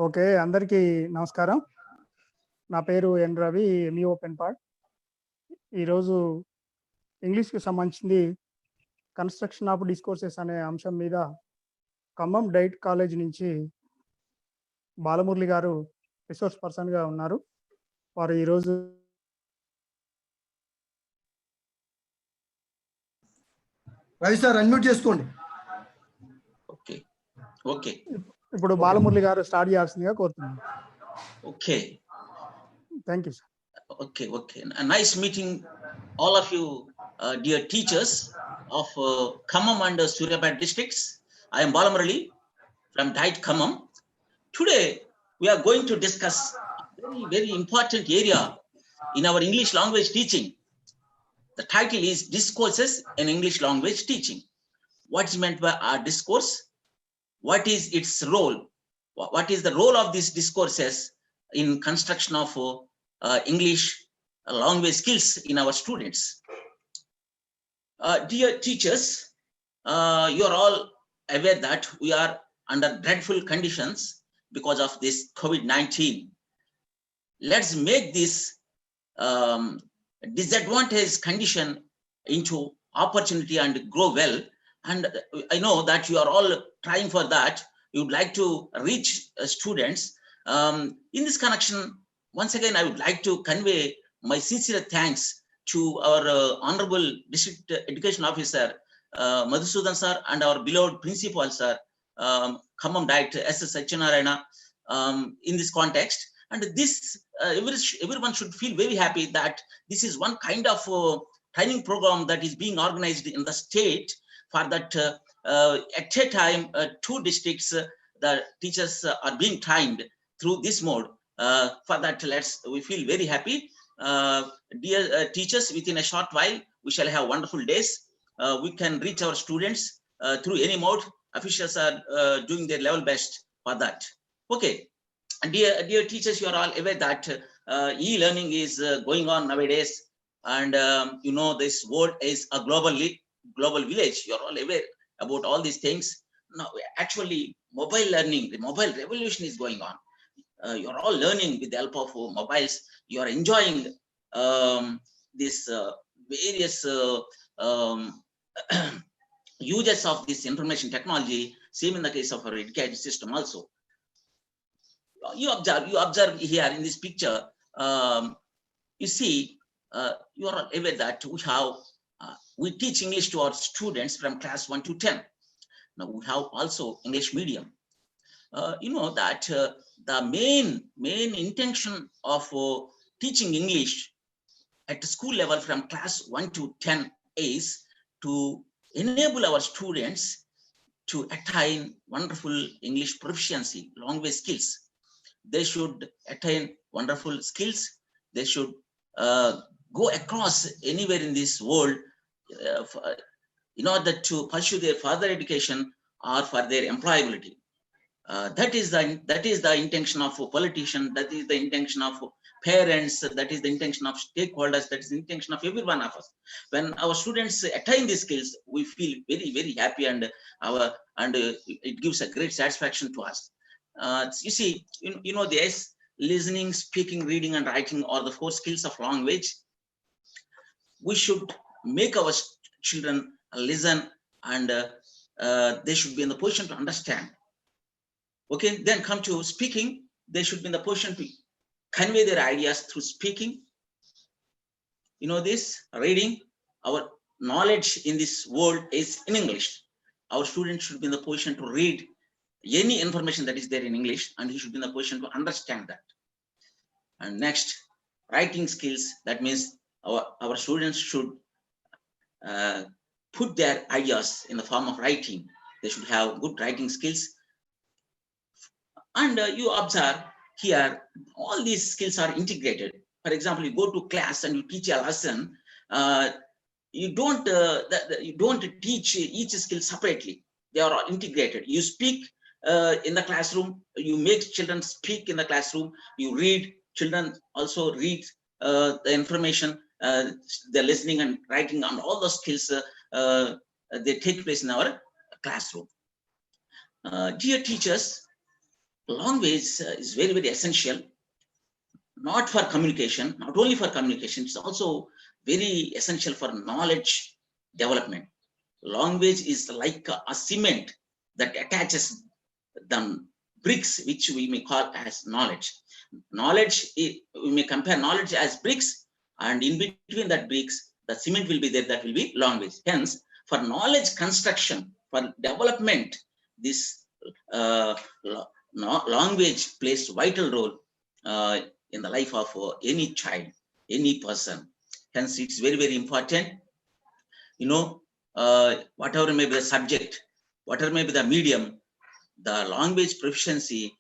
Okay, అందరికీ నమస్కారం. నా పేరు ఎన్ రవి, ఎంఈ ఓపెన్ పార్ట్. ఈరోజు ఇంగ్లీష్కి సంబంధించింది కన్స్ట్రక్షన్ ఆఫ్ డిస్కోర్సెస్ అనే అంశం మీద ఖమ్మం డైట్ కాలేజ్ నుంచి బాలమురళి గారు రిసోర్స్ పర్సన్గా ఉన్నారు. వారు ఈరోజు రవి సార్ అన్మ్యూట్ చేసుకోండి. ఓకే ఓకే ఇప్పుడు బాలమురళి గారు స్టార్ట్ చేయాల్సిందిగా కోరుతున్నాను. Okay thank you sir. okay nice meeting all of you, dear teachers of Khammam and Suryapet districts. I am Balamurali from Diet Khammam. Today we are going to discuss a very important area in our English language teaching. The title is Discourses in English language teaching. What is meant by our discourse? What is its role? What is the role of these discourses in construction of English language skills in our students? Dear teachers, you are all aware that we are under dreadful conditions because of this COVID-19. Let's make this disadvantaged condition into opportunity and grow well. And I know that you are all trying for that. You would like to reach students. In this connection, once again, I would like to convey my sincere thanks to our Honorable District Education Officer, Madhusudan sir, and our beloved Principal sir, Khammam Diet S.S. Satyanarayana, in this context. And this, everyone should feel very happy that this is one kind of training program that is being organized in the state for that at a time, 2 districts, the teachers are being trained through this mode. For that, we feel very happy. Dear teachers, within a short while, we shall have wonderful days. We can reach our students through any mode. Officials are doing their level best for that. Okay, dear teachers, you are all aware that e-learning is going on nowadays, and you know this world is a global village. You are all aware about all these things. Now, actually, mobile learning, the mobile revolution is going on. You are all learning with the help of mobiles. You are enjoying this various uses of this information technology. Same in the case of our education system also. You observe here in this picture. You see, you are aware that we teach English to our students from class 1 to 10. Now we have also English medium. You know that the main intention of teaching English at the school level from class 1 to 10 is to enable our students to attain wonderful English proficiency, language skills. They should attain wonderful skills. They should go across anywhere in this world in order to pursue their further education or for their employability. That is the intention of a politician. That is the intention of parents. That is the intention of stakeholders. That is the intention of every one of us. When our students attain these skills, we feel very, very happy, and it gives a great satisfaction to us. You see, you know this: listening, speaking, reading, and writing are the 4 skills of language. We should make our children listen, and they should be in the position to understand. Okay, then come to speaking. They should be in the position to convey their ideas through speaking. You know this, reading. Our knowledge in this world is in English. Our students should be in the position to read any information that is there in English, and he should be in the position to understand that. And next, writing skills. That means our students should put their ideas in the form of writing. They should have good writing skills. And you observe here, all these skills are integrated. For example, you go to class and you teach a lesson. You don't teach each skill separately. They are all integrated. You speak in the classroom. You make children speak in the classroom. You read. Children also read the information. They're listening and writing, and all those skills they take place in our classroom. Dear teachers, language is very, very essential, not for communication, not only for communication, it's also very essential for knowledge development. Language is like a cement that attaches the bricks, which we may call as knowledge. Knowledge, we may compare knowledge as bricks, and in between that bricks, the cement will be there, that will be language. Hence, for knowledge construction, for development, this language plays vital role in the life of any child, any person. Hence, it's very, very important. You know, whatever may be the subject, whatever may be the medium, the language proficiency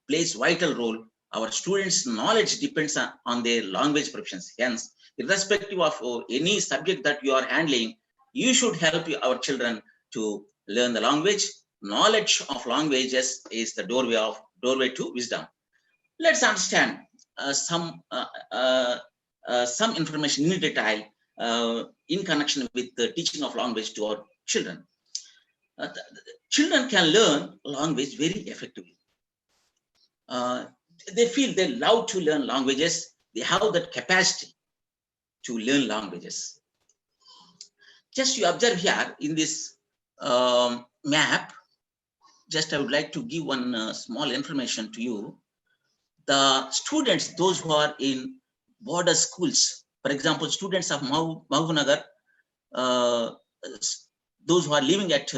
plays vital role. Our students' knowledge depends on their language proficiency. Hence, irrespective of any subject that you are handling, you should help our children to learn the language. Knowledge of languages is the doorway to wisdom. Let's understand some information in detail in connection with the teaching of language to our children. Children can learn language very effectively. They feel they love to learn languages. They have that capacity to learn languages. Just you observe here in this map, just I would like to give one small information to you. The students, those who are in border schools, for example, students of Mahbubnagar, those who are living at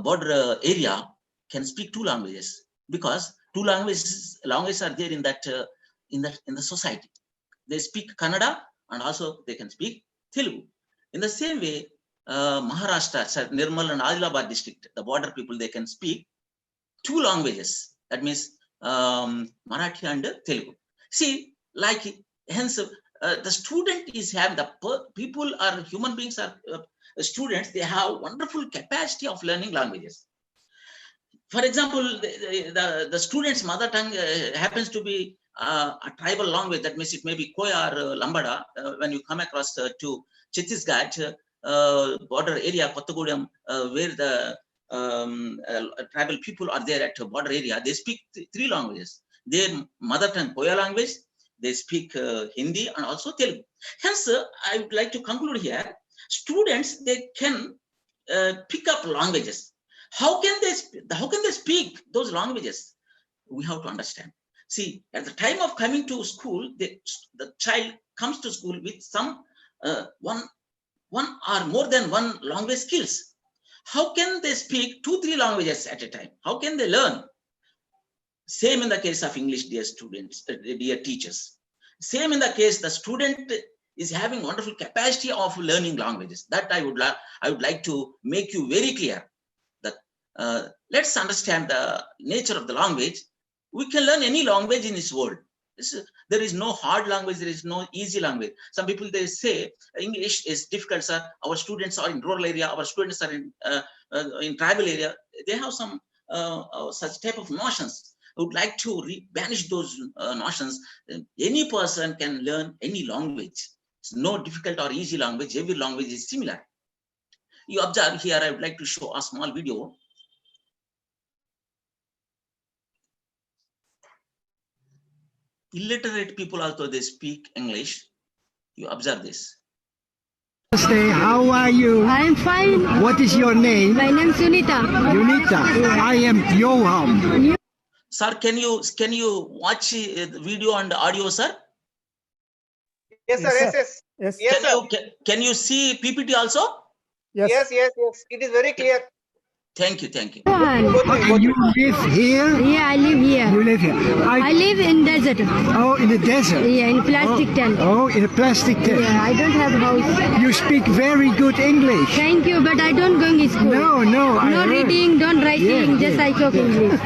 border area can speak two languages, because two languages are there in that in the society. They speak Kannada and also they can speak Telugu. In the same way, Maharashtra, Nirmal and Adilabad district, the border people, they can speak two languages. That means Marathi and Telugu. See, like hence the student is having people are human beings are students. They have wonderful capacity of learning languages. For example, the student's mother tongue happens to be a tribal language. That means it may be Koya or Lambada. When you come across to Chhattisgarh border area, Kottagudem, where the tribal people are there at border area, they speak three languages. Their mother tongue Koya language, they speak Hindi and also Telugu. Hence, I would like to conclude here. Students, they can pick up languages. How can they speak those languages? We have to understand. See, at the time of coming to school, the child comes to school with some one or more than one language skills. How can they speak 2-3 languages at a time? How can they learn? Same in the case of English, dear students, dear teachers. Same in the case, the student is having wonderful capacity of learning languages. That I would like to make you very clear. That let's understand the nature of the language. We can learn any language in this world. There is no hard language, there is no easy language. Some people, they say English is difficult, sir. Our students are in rural area, our students are in tribal area. They have some such type of notions. I would like to banish those notions. Any person can learn any language. It's no difficult or easy language. Every language is similar. You observe here, I would like to show a small video. Illiterate people also, they speak English. You observe this. Namaste, how are you? I'm fine. What is your name? My name is Sunita. Unita. I am Johan. Sir, can you watch the video and audio, sir? Yes, sir. Yes. Can you see PPT also? Yes. Yes. It is very clear. Thank you. And you live here? Yeah, I live here. You live here. I live in desert. Oh, in the desert? Yeah, in plastic tent. Oh, in a plastic tent. Yeah, I don't have house. You speak very good English. Thank you, but I don't go in school. No. No reading, don't writing, Yes, just I talk English.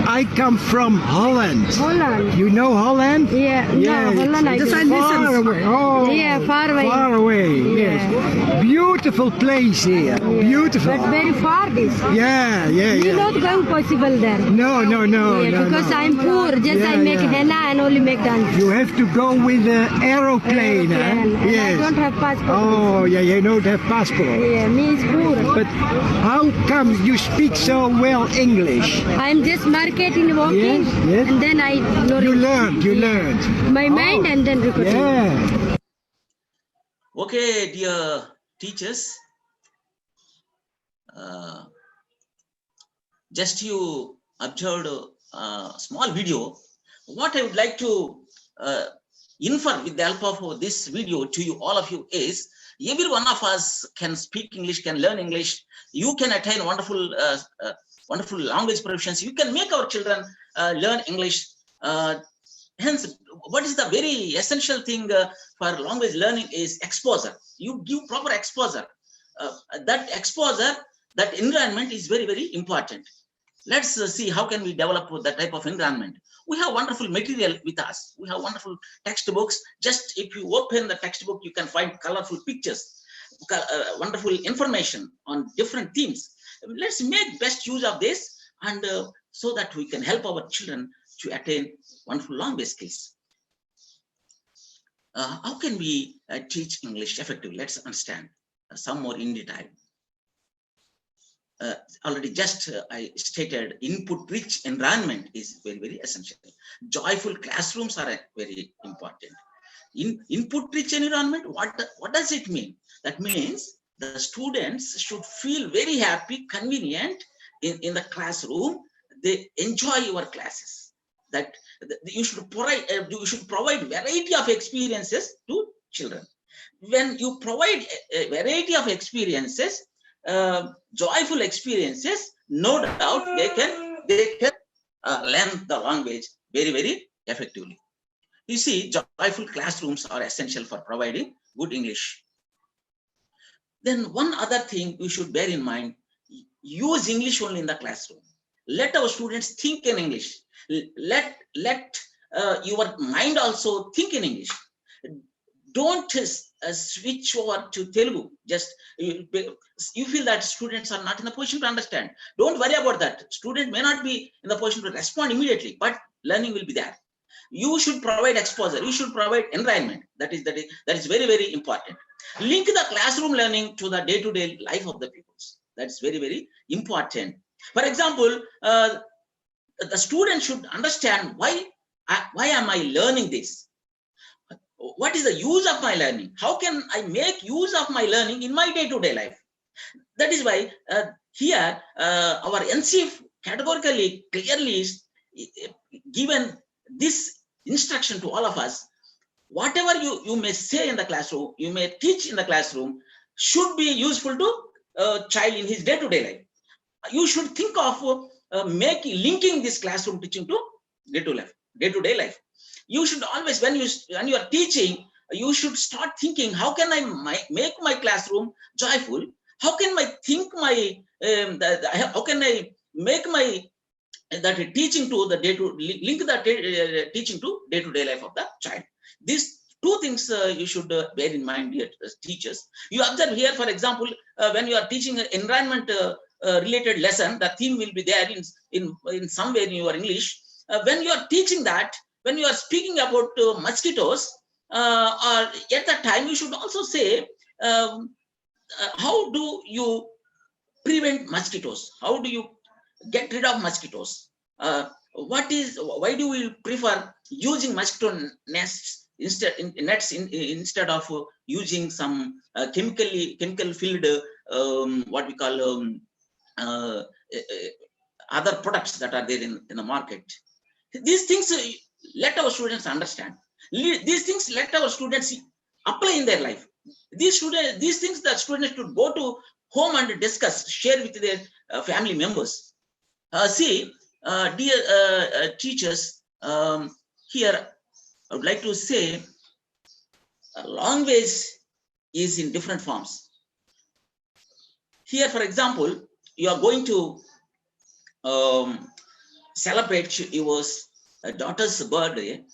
I come from Holland. Holland. You know Holland? Yeah, no, Holland I Just don't. far away. Oh, Yeah, far away. Far away, Yeah. yes. Beautiful place here. beautiful. But very far this. Yeah, yeah, We yeah. not going possible there. No, no, no, Yeah, no, because no. I'm poor. Just I Yeah, make yeah. henna and only make dance. You have to go with the aeroplane, huh? Aeroplane, and I don't have passport. Oh, yeah, you don't have passport. Yeah, me is poor. But how come you speak so well English? I'm just marketing, walking, Yes, yes. and then I know You learned. my mind and then recording. Yeah. Okay, dear teachers, just you observed a small video. What I would like to infer with the help of this video to you, all of you, is every one of us can speak English, can learn English. You can attain wonderful, wonderful language proficiency. You can make our children learn English. Hence, what is the very essential thing for language learning is exposure. You give proper exposure. That exposure, that environment is very, very important. Let's see how can we develop that type of environment. We have wonderful material with us. We have wonderful textbooks. Just if you open the textbook, you can find colorful pictures, wonderful information on different themes. Let's make best use of this, and so that we can help our children to attain wonderful language skills. How can we teach English effectively? Let's understand some more in detail. Already just I stated, input-rich environment is very, very essential. Joyful classrooms are very important. Input-rich environment, what does it mean? That means the students should feel very happy, convenient in the classroom. They enjoy your classes. That you should provide variety of experiences to children. When you provide a variety of experiences, joyful experiences, no doubt they can learn the language very, very effectively. You see, joyful classrooms are essential for providing good English. Then one other thing you should bear in mind, use English only in the classroom. Let our students think in English. Let your mind also think in English. Don't switch over to Telugu. Just you feel that students are not in the position to understand. Don't worry about that. Student may not be in the position to respond immediately, but learning will be there. You should provide exposure. You should provide environment. That is very, very important. Link the classroom learning to the day-to-day life of the pupils. That's very, very important. For example, the student should understand why am I learning this? What is the use of my learning? How can I make use of my learning in my day-to-day life? That is why here our NCF categorically clearly is given this instruction to all of us. Whatever you may say in the classroom, you may teach in the classroom, should be useful to a child in his day-to-day life. You should think of linking this classroom teaching to day-to-day life. You should always, when you are teaching, you should start thinking, how can I make my classroom joyful? How can I make my teaching to the link the teaching to day-to-day life of the child? These two things you should bear in mind, dear teachers. You observe here, for example, when you are teaching an environment related lesson, the theme will be there in some way in your English. When you are teaching that, when you are speaking about mosquitoes, or at that time you should also say, how do you prevent mosquitoes? How do you get rid of mosquitoes? Why do we prefer using mosquito nests instead of using some chemical filled what we call other products that are there in the market? These things let our students understand. These things let our students apply in their life. These things that students should go to home and discuss, share with their family members. See, dear teachers, here I would like to say, language is in different forms. Here, for example, you are going to celebrate your daughter's birthday.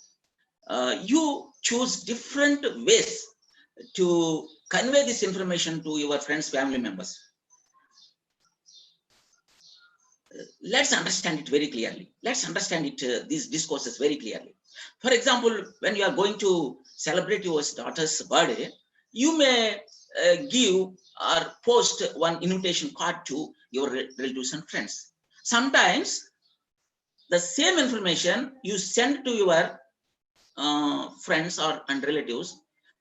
You choose different ways to convey this information to your friends, family members. let's understand it very clearly. Let's understand it, these discourses very clearly. For example, when you are going to celebrate your daughter's birthday, you may give or post one invitation card to your relatives and friends. Sometimes the same information you send to your friends and relatives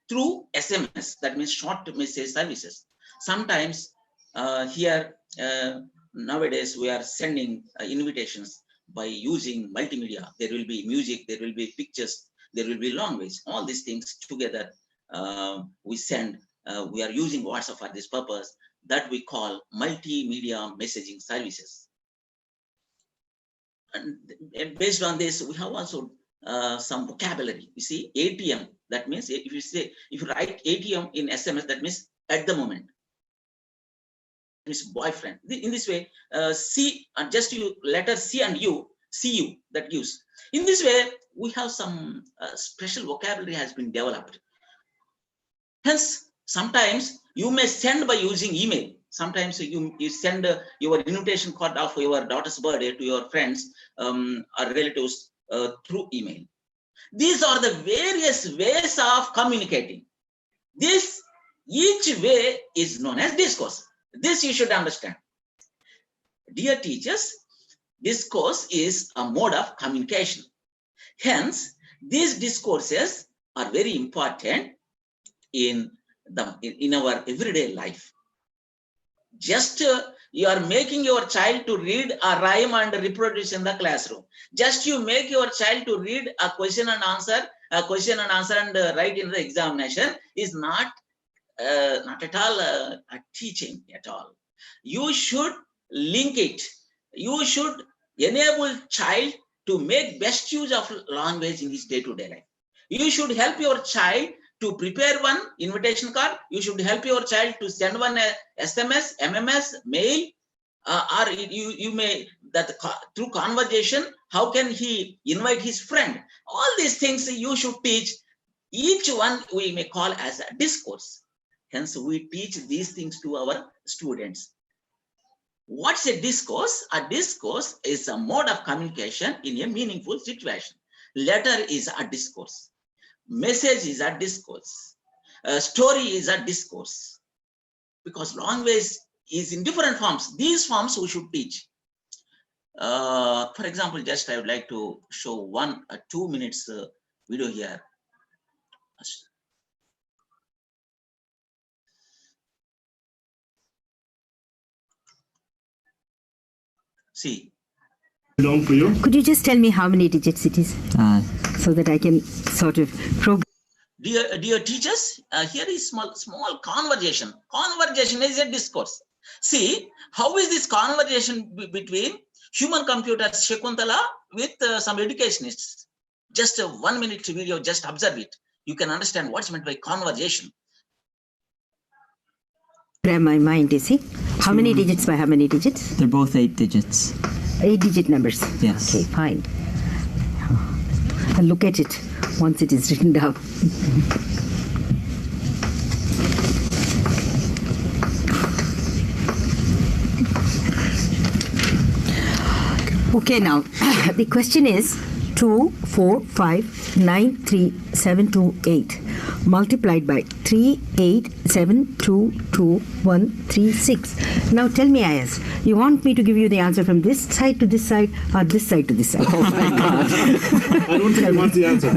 through SMS, that means short message services. Sometimes nowadays we are sending invitations by using multimedia. There will be music, there will be pictures, there will be language. All these things together we send. We are using WhatsApp for this purpose, that we call multimedia messaging services. And based on this, we have also some vocabulary. You see, ATM, that means if you write ATM in SMS, that means at the moment. Means boyfriend. In this way, C and just you letter C and U, CU, that gives. In this way, we have some special vocabulary has been developed. Hence, sometimes you may send by using email. Sometimes you send your invitation card of your daughter's birthday to your friends or relatives through email. These are the various ways of communicating. Each way is known as discourse. This you should understand. Dear teachers, discourse is a mode of communication. Hence, these discourses are very important in our everyday life. Just you are making your child to read a rhyme and reproduce in the classroom. Just you make your child to read a question and answer and write in the examination is not at all a teaching at all. You should link it. You should enable child to make best use of language in his day-to-day life. You should help your child to prepare one invitation card. You should help your child to send one SMS, MMS, mail, or you may that through conversation. How can he invite his friend? All these things you should teach. Each one we may call as a discourse. Hence, we teach these things to our students. What's a discourse? A discourse is a mode of communication in a meaningful situation. Letter is a discourse. Message is a discourse. Story is a discourse. Because language is in different forms. These forms we should teach. For example, just I would like to show 2 minutes video here. See. Could you just tell me how many digits it is, so that I can sort of program? Dear teachers, here is small conversation. Conversation is a discourse. See, how is this conversation between human computer Shakuntala with some educationists? Just a 1 minute video, just observe it. You can understand what's meant by conversation. My mind, you see? How many digits by how many digits? They're both 8 digits. 8-digit numbers? Yes. Okay, fine. I'll look at it once it is written down. Okay, now, the question is 2, 4, 5, 9, 3, 7, 2, 8 multiplied by 3, 8, 7, 2, 2, 1, 3, 6. Now tell me, Ayaz, you want me to give you the answer from this side to this side or this side to this side? Oh my God. I don't think I want the answer.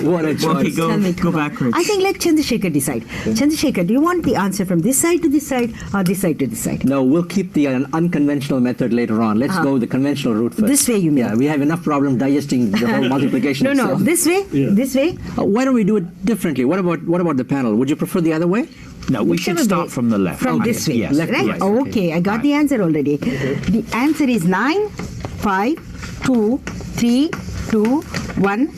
What a choice. Go backwards. I think let Chandrasekhar decide. Chandrasekhar, do you want the answer from this side to this side or this side to this side? No, we'll keep the unconventional method later on. Let's go the conventional route first. This way, you mean? Yeah, we have enough problem digesting the whole multiplication. No, this way? Yeah. This way? Why don't we do it differently? What about the panel? Would you prefer the other way? No, we should start from the left. From this way, yes, right? yes. Okay, I got the answer already. The answer is 9, 5, 2, 3, 2, 1,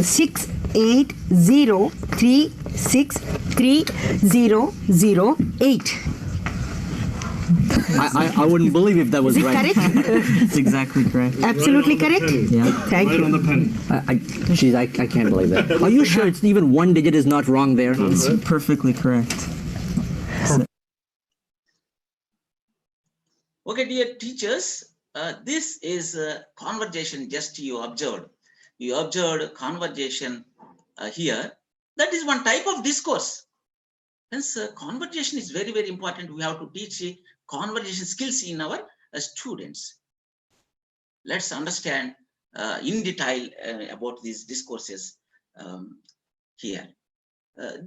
6, 8, 0, 3, 6, 3, 0, 0, 8. I wouldn't believe if that was right. Is it correct? It's exactly correct. Absolutely correct? Yeah. Thank Right you. on the penny. I can't believe that. Are you sure it's even 1 digit is not wrong there? It's perfectly correct. Okay, dear teachers, this is a conversation just you observed. You observed conversation here. That is one type of discourse. Hence, conversation is very, very important. We have to teach conversation skills in our students. Let's understand in detail about these discourses here.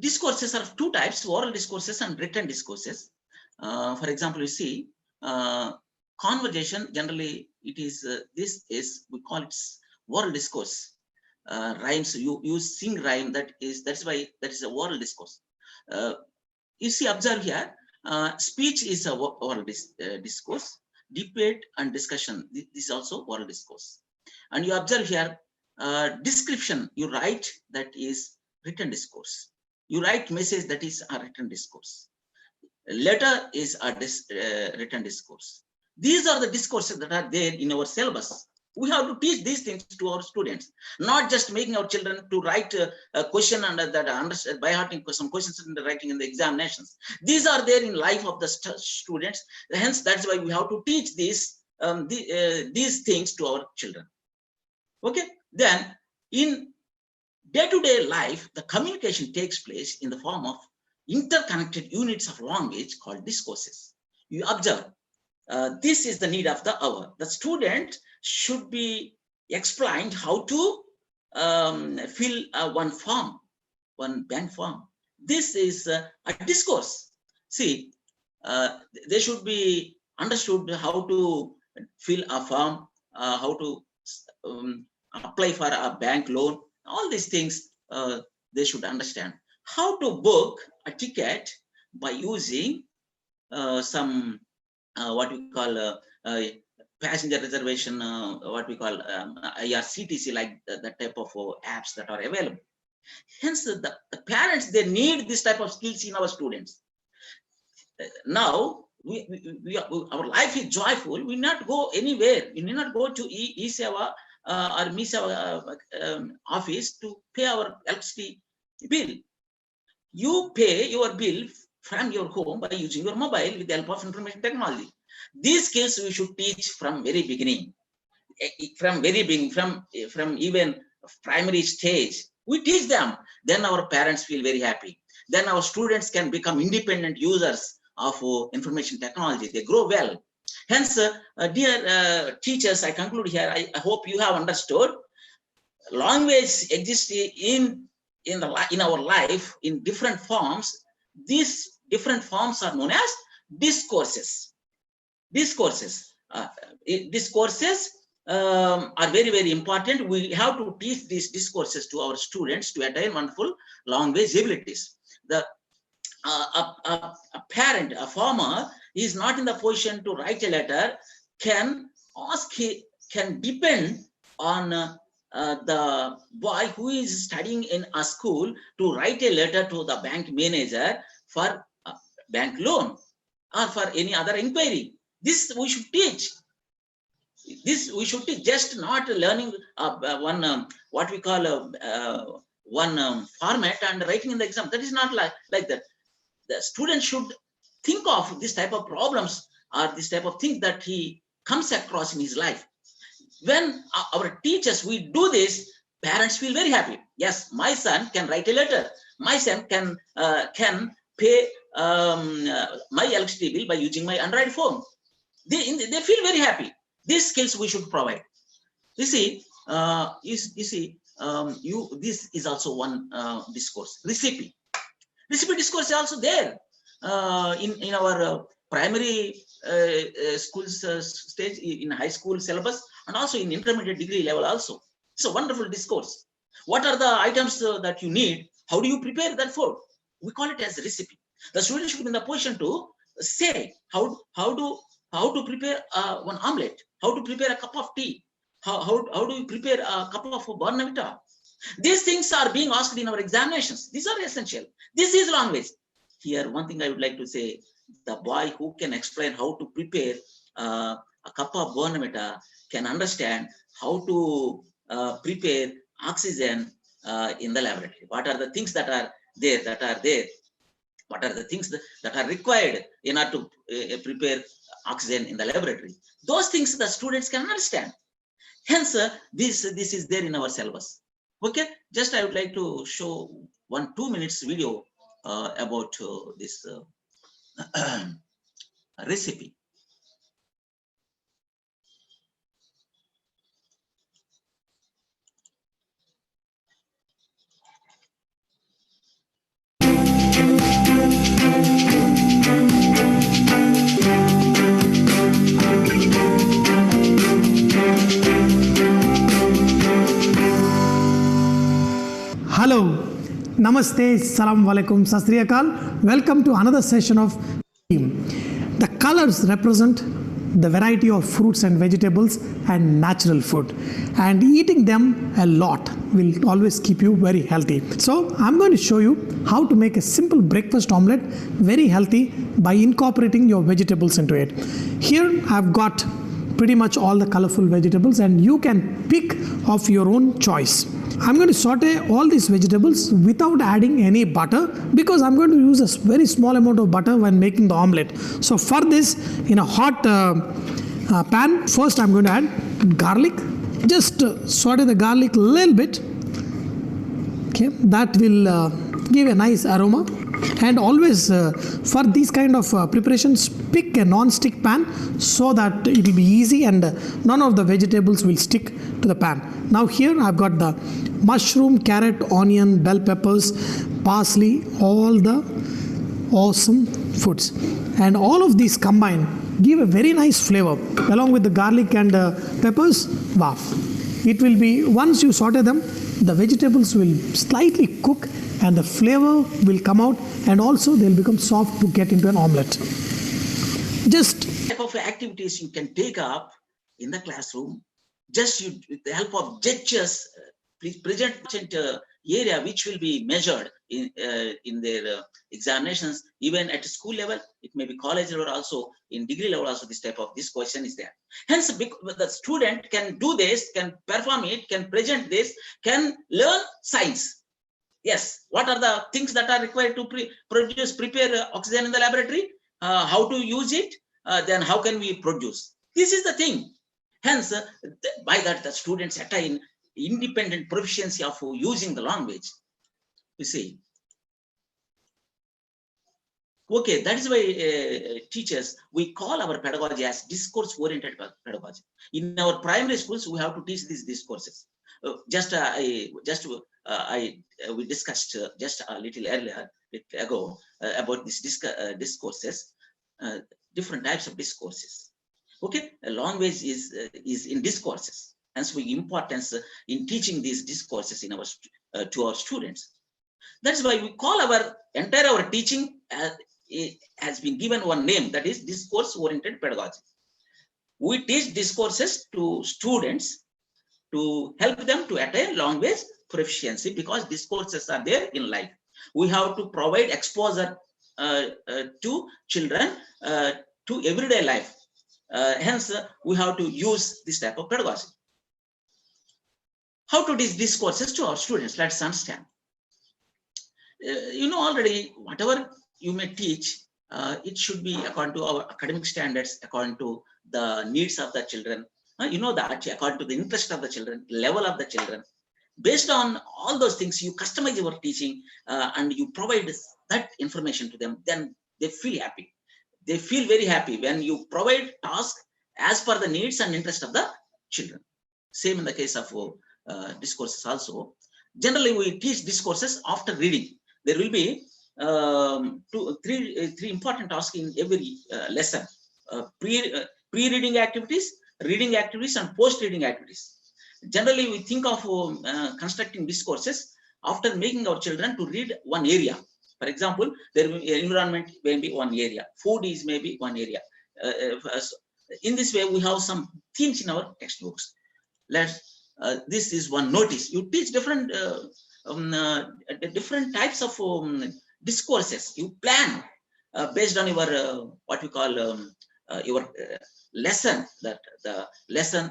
Discourses are of two types, oral discourses and written discourses. For example, you see conversation, generally it is, we call it oral discourse. Rhymes, you sing rhyme, that's why that is a oral discourse. You see, observe here, speech is a oral discourse, debate and discussion, this is also oral discourse. And you observe here, description, you write, that is written discourse. You write message, that is a written discourse. Letter is a written discourse. These are the discourses that are there in our syllabus. We have to teach these things to our students, not just making our children to write a question and that understand by hearting some questions in the writing in the examinations. These are there in life of the students. Hence, that's why we have to teach these things to our children. Okay, then in day-to-day life, the communication takes place in the form of interconnected units of language called discourses. You observe, this is the need of the hour. The student should be explained how to fill one form, one bank form. This is a discourse. See, they should be understood how to fill a form, how to apply for a bank loan. All these things they should understand. How to book a ticket by using some what we call passenger reservation, what we call IRCTC, like the type of apps that are available. Hence, the parents, they need this type of skills in our students. Now, our life is joyful. We not go anywhere. We need not go to e-seva or MISEVA office to pay our electricity bill. You pay your bill from your home by using your mobile with the help of information technology. These skills we should teach from very beginning, from even primary stage. We teach them, then our parents feel very happy. Then our students can become independent users of information technology. They grow well. Hence, dear teachers, I conclude here. I hope you have understood. Language exists in our life in different forms. These different forms are known as discourses. Discourses are very, very important. We have to teach these discourses to our students to attain wonderful language abilities. A parent, a farmer, is not in the position to write a letter, can depend on the boy who is studying in a school to write a letter to the bank manager for a bank loan or for any other inquiry. This we should teach. This we should teach, just not learning what we call one format and writing in the exam. That is not like that. The student should think of this type of problems or this type of things that he comes across in his life. When our teachers, we do this, parents feel very happy. Yes, my son can write a letter. My son can pay my electricity bill by using my Android phone. They feel very happy. These skills we should provide. You see, this is also one discourse. Recipe discourse is also there in our primary schools stage, in high school syllabus, and also in intermediate degree level also. It's a wonderful discourse. What are the items that you need? How do you prepare that food? We call it as a recipe. The student should be in the position to say how to prepare one omelette, how to prepare a cup of tea, how do you prepare a cup of Bournvita. These things are being asked in our examinations. These are essential. This is language. Here, one thing I would like to say, the boy who can explain how to prepare a cup of Bournvita can understand how to prepare oxygen in the laboratory. What are the things that are there? What are the things that are required in order to prepare oxygen in the laboratory. Those things the students can understand. Hence, this is there in our syllabus. Okay, just I would like to show 1-2 minutes video about this recipe. Hello, Namaste, Salam Alaikum, Sat Sri Akal. Welcome to another session of theme. The colors represent the variety of fruits and vegetables and natural food, and eating them a lot will always keep you very healthy. So I'm going to show you how to make a simple breakfast omelette very healthy by incorporating your vegetables into it. Here I've got pretty much all the colorful vegetables, and you can pick of your own choice. I'm going to saute all these vegetables without adding any butter, because I'm going to use a very small amount of butter when making the omelette. So for this, in a hot pan, first I'm going to add garlic. Just saute the garlic a little bit. Okay, that will give a nice aroma. And always for these kind of preparations, pick a non-stick pan so that it will be easy and none of the vegetables will stick to the pan. Now here I've got the mushroom, carrot, onion, bell peppers, parsley, all the awesome foods. And all of these combined give a very nice flavor along with the garlic and peppers. Wow. It will be, once you saute them, the vegetables will slightly cook and the flavor will come out, and also they'll become soft to get into an omelette. Just type of activities you can take up in the classroom, just with the help of gestures, please present area which will be measured in their examinations, even at school level. It may be college level also, in degree level also. This question is there. Hence, the student can do this, can perform it, can present this, can learn science. Yes, what are the things that are required to prepare oxygen in the laboratory? How to use it? Then how can we produce? This is the thing. Hence, by that the students attain independent proficiency of using the language. You see. Okay, that is why teachers, we call our pedagogy as discourse-oriented pedagogy. In our primary schools, we have to teach these discourses. We discussed just a little ago about these discourses, different types of discourses. Okay, a language is in discourses, hence we importance in teaching these discourses in our to our students. That's why we call our entire teaching has been given one name, that is discourse-oriented pedagogy. We teach discourses to students to help them to attain language proficiency, because discourses are there in life. We have to provide exposure to children to everyday life. Hence, we have to use this type of pedagogy. How to teach discourses to our students? Let's understand. You know already, whatever you may teach, it should be according to our academic standards, according to the needs of the children. You know that according to the interest of the children, level of the children. Based on all those things, you customize your teaching and you provide that information to them. Then they feel happy. They feel very happy when you provide tasks as per the needs and interest of the children. Same in the case of discourses also. Generally, we teach discourses after reading. There will be three important tasks in every lesson: pre-reading activities, reading activities, and post-reading activities. Generally, we think of constructing discourses after making our children to read one area. For example, their environment may be one area, food is maybe one area. In this way, we have some themes in our textbooks. This is one notice. You teach different types of discourses. You plan based on your what we call your lesson, that the lesson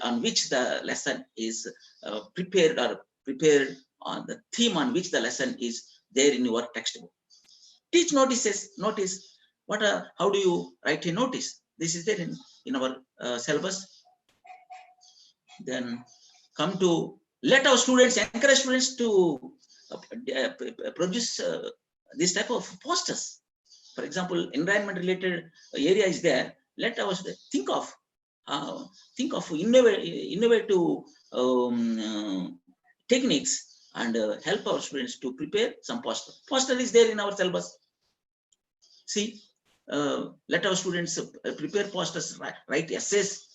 on which the lesson is prepared on the theme on which the lesson is there in your textbook. Teach notices. Notice how do you write a notice? This is there in our syllabus. Then come to let our students, encourage students to produce this type of posters. For example, environment related area is there. Let us think of innovative techniques and help our students to prepare some poster. Poster is there in our syllabus. See, let our students prepare posters, write essays,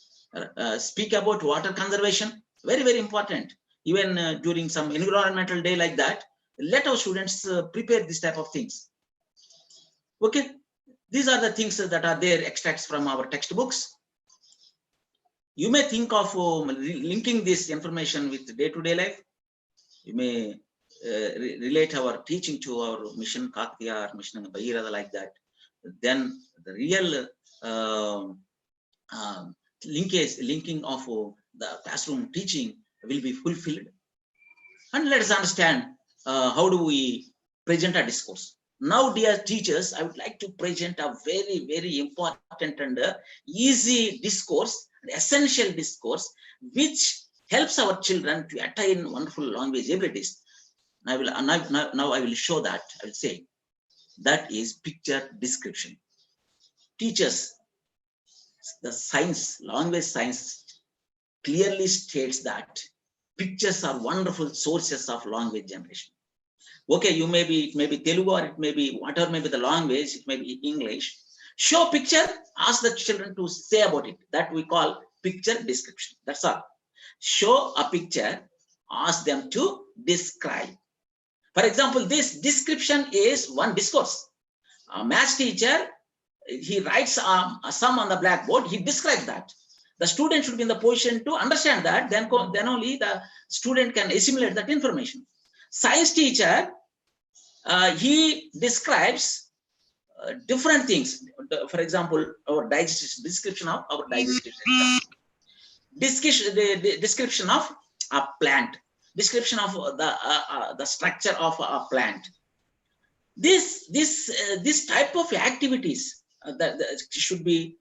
speak about water conservation. Very, very important. Even during some environmental day like that, let our students prepare this type of things. Okay, these are the things that are there, extracts from our textbooks. You may think of linking this information with day-to-day life. You may relate our teaching to our mission Kaktiya or mission Bhagirath like that. Then the real linking of the classroom teaching will be fulfilled. And let us understand how do we present a discourse. Now, dear teachers, I would like to present a very, very important and easy discourse, essential discourse, which helps our children to attain wonderful language abilities. Now I will show that. I will say that is picture description. Teachers, the science, language science clearly states that pictures are wonderful sources of language generation. Okay, it may be Telugu or it may be whatever may be the language, it may be English. Show picture, ask the children to say about it. That we call picture description. That's all. Show a picture, ask them to describe. For example, this description is one discourse. A math teacher, he writes a sum on the blackboard, he describes that. The student should be in the position to understand that, then only the student can assimilate that information. Science teacher, he describes different things. For example, our description of our digestive system, description of a plant, description of the structure of a plant. This type of activities that should be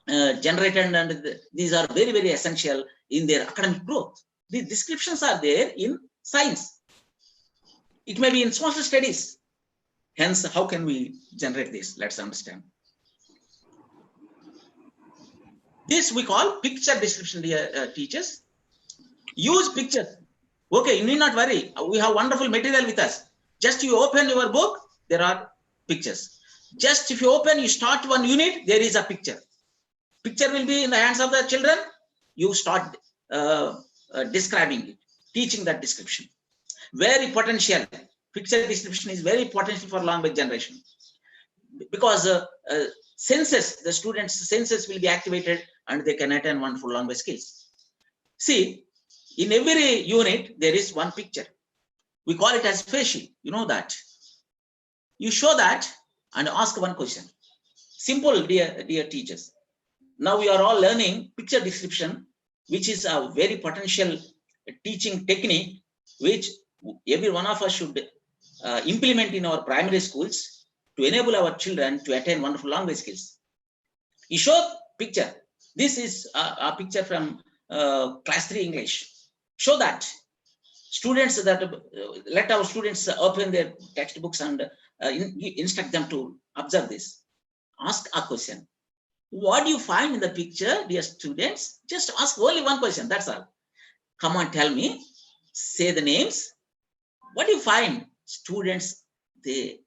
generated, and these are very, very essential in their academic growth. These descriptions are there in science. It may be in social studies. Hence, how can we generate this? Let's understand. This we call picture description, dear teachers. Use pictures. Okay, you need not worry. We have wonderful material with us. Just you open your book, there are pictures. Just if you open, you start one unit, there is a picture. Picture will be in the hands of the children. You start describing it, teaching that description. Very potential. Picture description is very potential for language generation, because senses, the students' senses will be activated and they can attain wonderful language skills. See, in every unit there is one picture. We call it as facial. You know that. You show that and ask one question. Simple, dear teachers. Now we are all learning picture description, which is a very potential teaching technique, which every one of us should implement in our primary schools to enable our children to attain wonderful language skills. You show picture. This is a picture from class 3 English. Show that. Students, let our students open their textbooks and instruct them to observe this. Ask a question. What do you find in the picture, dear students? Just ask only one question. That's all. Come on, tell me. Say the names. What do you find? Students, they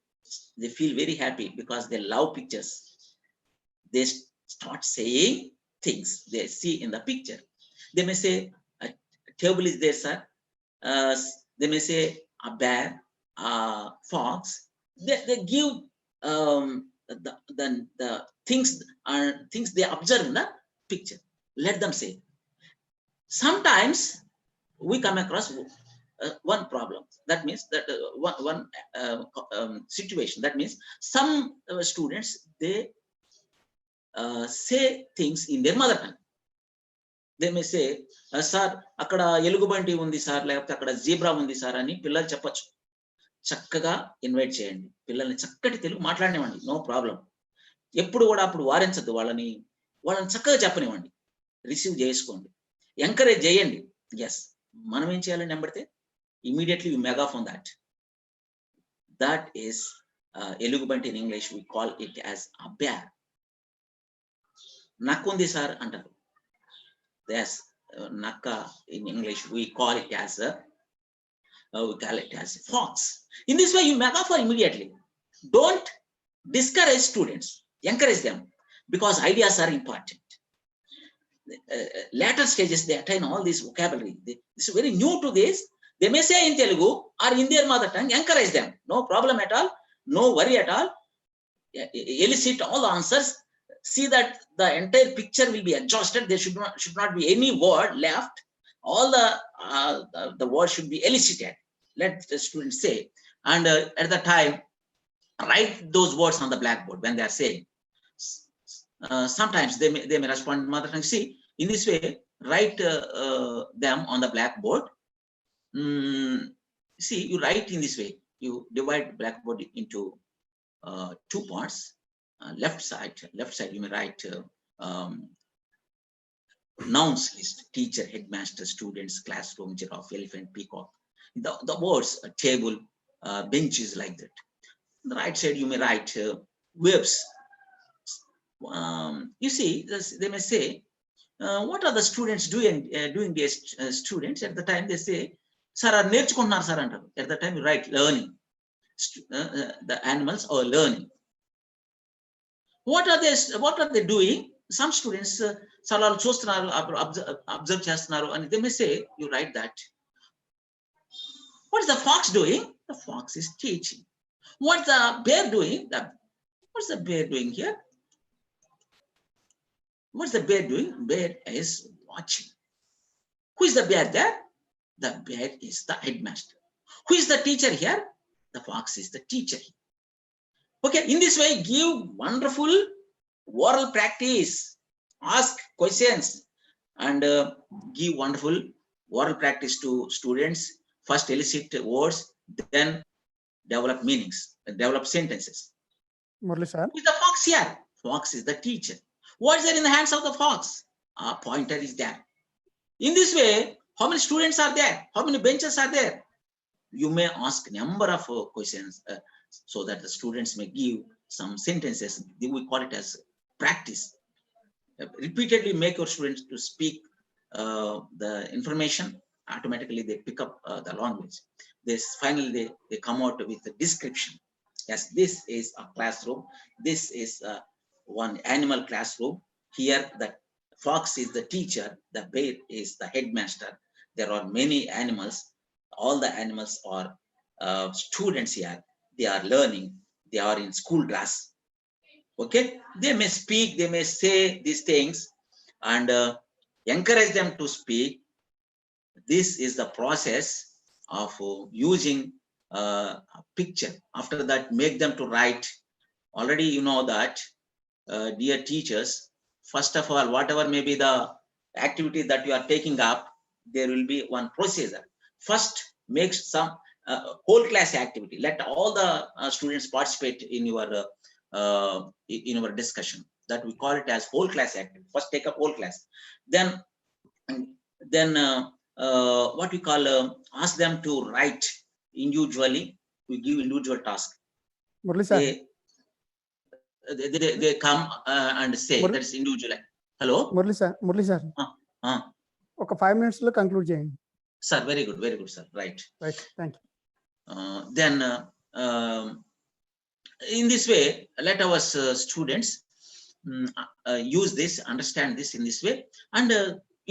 feel very happy because they love pictures. They start saying things they see in the picture. They may say, a table is there, sir. They may say a bear, a fox. They give the things they observe in the picture. Let them say. Sometimes we come across one problem. That means that one situation. That means some students, they say things in their mother tongue. They may say, sir, akkada elugubanti undi sir, lekapothe akkada zebra undi sir ani pillalu cheppochu. చక్కగా invite చేయండి పిల్లల్ని చక్కటి Telugu మాట్లాడనివ్వండి no problem ఎప్పుడు కూడా అప్పుడు వారించద్దు వాళ్ళని వాళ్ళని చక్కగా చెప్పనివ్వండి, రిసీవ్ చేసుకోండి, ఎంకరేజ్ చేయండి. ఎస్, మనం ఏం చేయాలని నెంబడితే immediately you megaphone that. That is elugubanti in English we call it as a bear. Nakundi sir antaru. Yes, nakka in English we call it as fox. In this way you megaphone immediately. Don't discourage students, encourage them, because ideas are important. Later stages they attain all this vocabulary. This is very new to this. They may say in Telugu or in their mother tongue. Encourage them, no problem at all, no worry at all. Elicit all the answers. See that the entire picture will be adjusted. There should not be any word left. All the words should be elicited. Let the students say, and at the time write those words on the blackboard when they are saying. Sometimes they may respond in mother tongue. See, in this way, write them on the blackboard. See, you write in this way. You divide blackboard into 2 parts. Left side you may write nouns list: teacher, headmaster, students, classroom, giraffe, elephant, peacock. The words table, benches, like that. On the right side you may write verbs. You see, they may say, what are the students doing? These students at the time they say, sir, are nerchukunnaru sir antaru. At the time you write learning. The animals are learning. What are they doing? Some students sir are chustunaru, observe chestunaru, and they may say, you write that. What is the fox doing? The fox is teaching. What's the bear doing? What's the bear doing here? What's the bear doing? Bear is watching. Who is the bear there? The bear is the headmaster. Who is the teacher here? The fox is the teacher. Okay, in this way, give wonderful oral practice. Ask questions and give wonderful oral practice to students. First elicit words, then develop meanings, develop sentences. Murli sir. Who is the fox here? Fox is the teacher. What is there in the hands of the fox? A pointer is there. In this way, how many students are there? How many benches are there? You may ask a number of questions so that the students may give some sentences. We call it as practice. Repeatedly make your students to speak the information. Automatically they pick up the language. Finally they come out with a description. Yes, this is a classroom. This is one animal classroom. Here the fox is the teacher, the bear is the headmaster. There are many animals. All the animals are students here. They are learning. They are in school dress. Okay, they may speak, they may say these things, and encourage them to speak. This is the process of using a picture. After that, make them to write. Already you know that, dear teachers, first of all, whatever may be the activity that you are taking up, there will be one procedure. First, make some whole class activity. Let all the students participate in your discussion. That we call it as whole class activity. First, take up whole class. Then what we call ask them to write individually. We give individual task. Murli sir. They come and say that is individual. Hello. Murli sir. ఒక 5 minutes లో conclude చేయండి. Sir, very good, sir. Right. Thank you. Then in this way, let our students use this, understand this in this way, and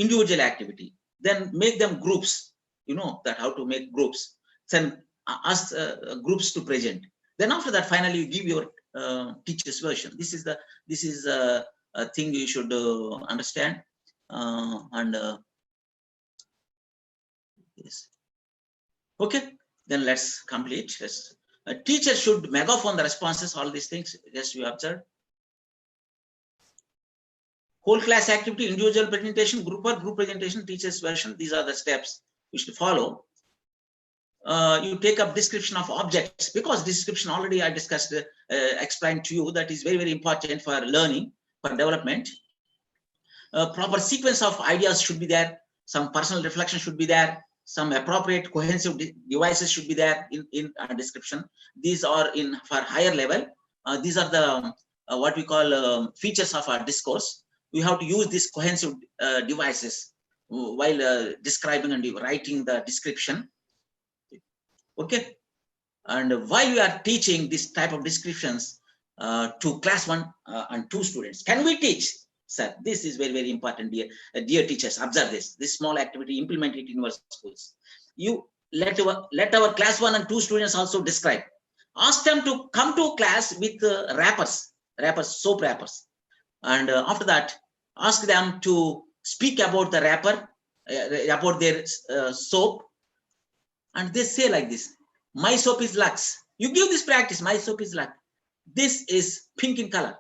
individual activity. Then make them groups. You know that how to make groups. Then ask groups to present. Then after that, finally you give your teacher's version. This is a thing you should understand. Yes. Okay. Then let's complete. A teacher should megaphone the responses, all these things, just you observe. Whole class activity, individual presentation, group presentation, teacher's version. These are the steps you should follow. You take up description of objects, because description already I discussed, explained to you, that is very, very important for learning, for development. proper sequence of ideas should be there. Some personal reflection should be there. Some appropriate cohesive devices should be there in description. These are for higher level. These are the what we call features of our discourse. We have to use these cohesive devices while describing and writing the description. Okay. And while we are teaching this type of descriptions to class 1 and 2 students, can we teach? Sir, this is very, very important, dear teachers. Observe this small activity, implement it in your schools. You let our class 1 and 2 students also describe. Ask them to come to class with soap wrappers. And after that, ask them to speak about the wrapper, about their soap. And they say like this: my soap is Lux. You give this practice, my soap is Lux. This is pink in color.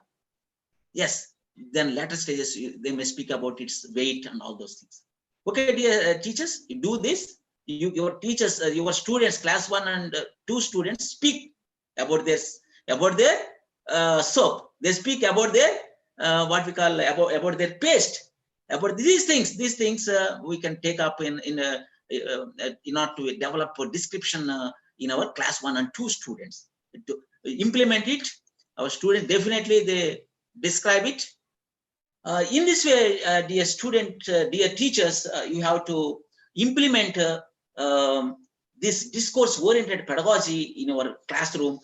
Yes. Then later stages, they may speak about its weight and all those things. Okay, dear teachers, you do this. Your teachers, your students, class 1 and 2 students, speak about this, about their soap. They speak about their what we call about their paste. About these things we can take up in order to develop a description in our class 1 and 2 students. To implement it, our students definitely they describe it. In this way, dear teachers, you have to implement this discourse-oriented pedagogy in our classroom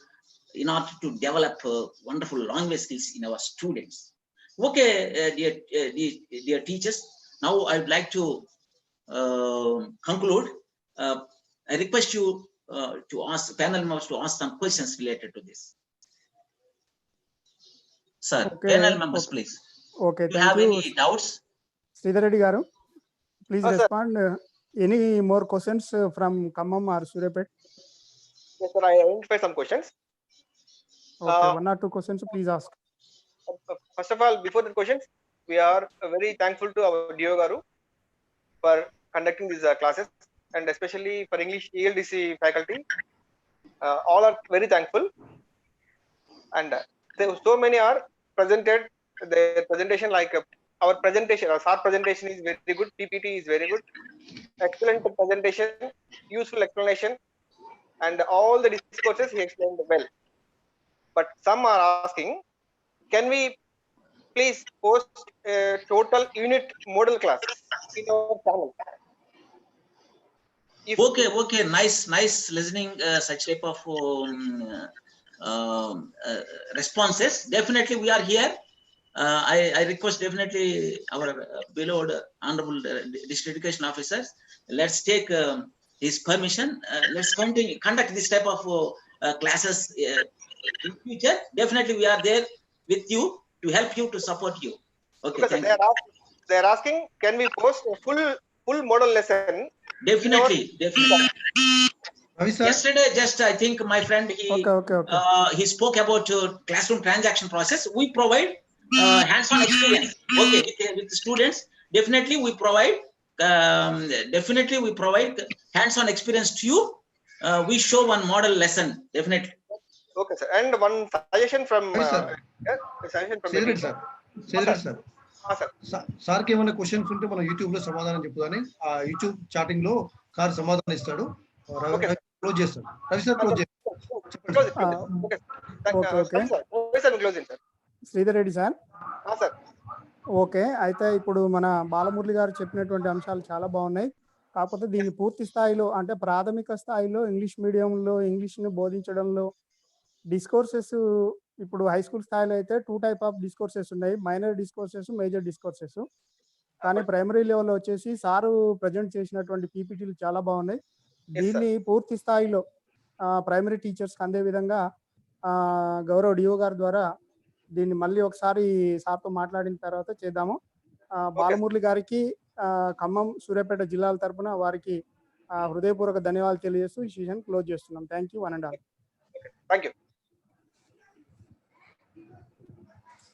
in order to develop wonderful language skills in our students. Okay, dear teachers, now I would like to conclude. I request you to ask panel members to ask some questions related to this. Sir, Okay, panel members, please. Okay, Do you thank have you. any doubts? Sridhar Reddy garu, please Sir. respond. Any more questions from Khammam or Surapet? Yes, sir. I identified some questions. Okay, 1 or 2 questions, please ask. First of all, before the questions, we are very thankful to our DO Garu for conducting these classes, and especially for English ELDC faculty. All are very thankful, and so many are presented. The presentation, like our presentation, our SAR presentation is very good. PPT is very good. Excellent presentation, useful explanation, and all the discourses he explained well. But some are asking, can we please post a total unit model class in our channel? Okay, nice listening such type of responses. Definitely we are here. I request definitely our beloved honorable district education officers, let's take his permission. Let's conduct this type of classes in future. Definitely we are there with you to help you, to support you. Okay, thank you. They are asking, can we post a full model lesson? Definitely. Yesterday, just I think my friend he spoke about classroom transaction process. We provide hands-on experience. Okay, with the students, definitely we provide hands-on experience to you. We show one model lesson, definitely. Okay, sir. And one suggestion from సార్కి ఏమైనా questions ఉంటే మనం YouTube లో సమాధానం చెప్పుదాని ఆ YouTube chatting లో sir సమాధానం ఇస్తాడు. క్లోజ్ చేస్తాడు. రవి సార్ క్లోజ్ చేస్తాడు. శ్రీధర్ రెడ్డి సార్. ఓకే, అయితే ఇప్పుడు మన బాలమురళి గారు చెప్పినటువంటి అంశాలు చాలా బాగున్నాయి. కాకపోతే దీన్ని పూర్తి స్థాయిలో అంటే ప్రాథమిక స్థాయిలో ఇంగ్లీష్ మీడియంలో ఇంగ్లీష్ని బోధించడంలో డిస్కోర్సెస్ ఇప్పుడు హై స్కూల్ స్థాయిలో అయితే 2 టైప్ ఆఫ్ డిస్కోర్సెస్ ఉన్నాయి, మైనర్ డిస్కోర్సెస్, మేజర్ డిస్కోర్సెస్. కానీ ప్రైమరీ లెవెల్లో వచ్చేసి సారు ప్రజెంట్ చేసినటువంటి పీపీటీలు చాలా బాగున్నాయి. దీన్ని పూర్తి స్థాయిలో ప్రైమరీ టీచర్స్కి అందే విధంగా గౌరవ డిఓ గారి ద్వారా దీన్ని మళ్ళీ ఒకసారి సార్తో మాట్లాడిన తర్వాత చేద్దాము. బాలమురళి గారికి ఖమ్మం, సూర్యాపేట జిల్లాల తరపున వారికి హృదయపూర్వక ధన్యవాదాలు తెలియజేస్తూ ఈ సెషన్ క్లోజ్ చేస్తున్నాం. Thank you, 1 and all. Thank you.